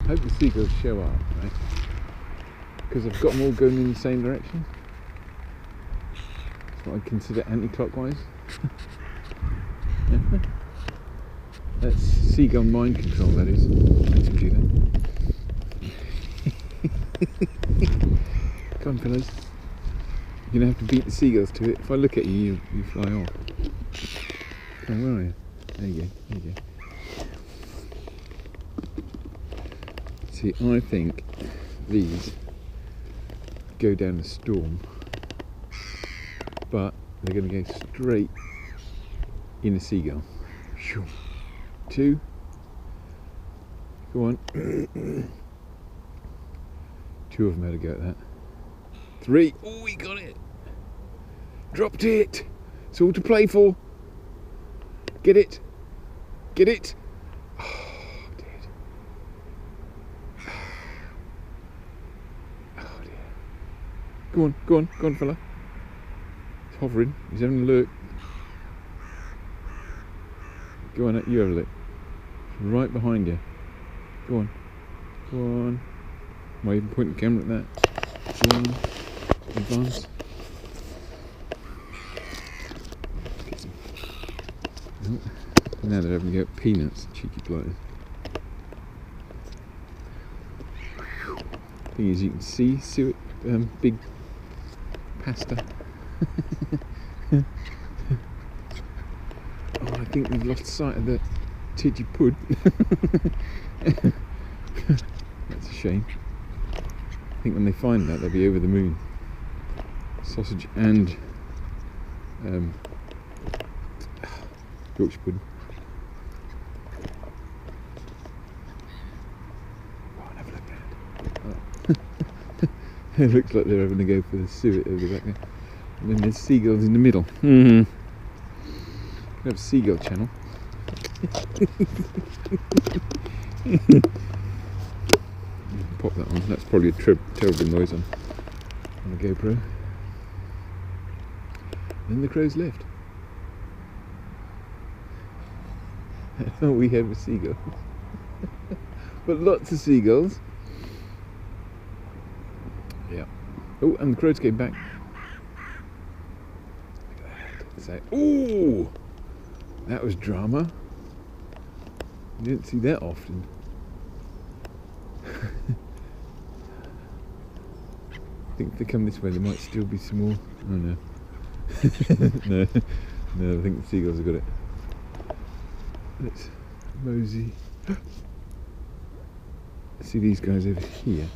hope the seagulls show up, right? Because I've got them all going in the same direction. That's what I consider anti-clockwise. That's seagull mind control, that is. Thanks, computer. Come on, fellas. You're going to have to beat the seagulls to it. If I look at you, you fly off. Oh, where are you? There you go, there you go. See, I think these go down the storm, but they're going to go straight in a seagull. Two. Go on. Two of them had a go at that. Three. Oh, he got it. Dropped it. It's all to play for. Get it. Get it. Oh, dead. Oh, dear. Go on, go on, go on, fella. He's hovering. He's having a look. Go on, you have a look. Right behind you. Go on. Go on. Am I even pointing the camera at that? Go on. Advance. Get some. Oh. Now they're having to go at peanuts, cheeky blighters. Thing is, you can see suet, big pasta. Oh, I think we've lost sight of the tidgy pud. That's a shame. I think when they find that, they'll be over the moon. Sausage and Yorkshire pudding. Oh, I'll have a look at it. Oh. It looks like they're having to go for the suet over the back there. And then there's seagulls in the middle. We have a seagull channel. Pop that on. That's probably a terrible noise on a GoPro. Then the crows left. All we had was seagulls. But lots of seagulls. Yeah. Oh, and the crows came back. Look at that. Say, ooh! That was drama. You didn't see that often. I think if they come this way, there might still be some more. Oh no. No, I think the seagulls have got it. Let's mosey. See these guys over here.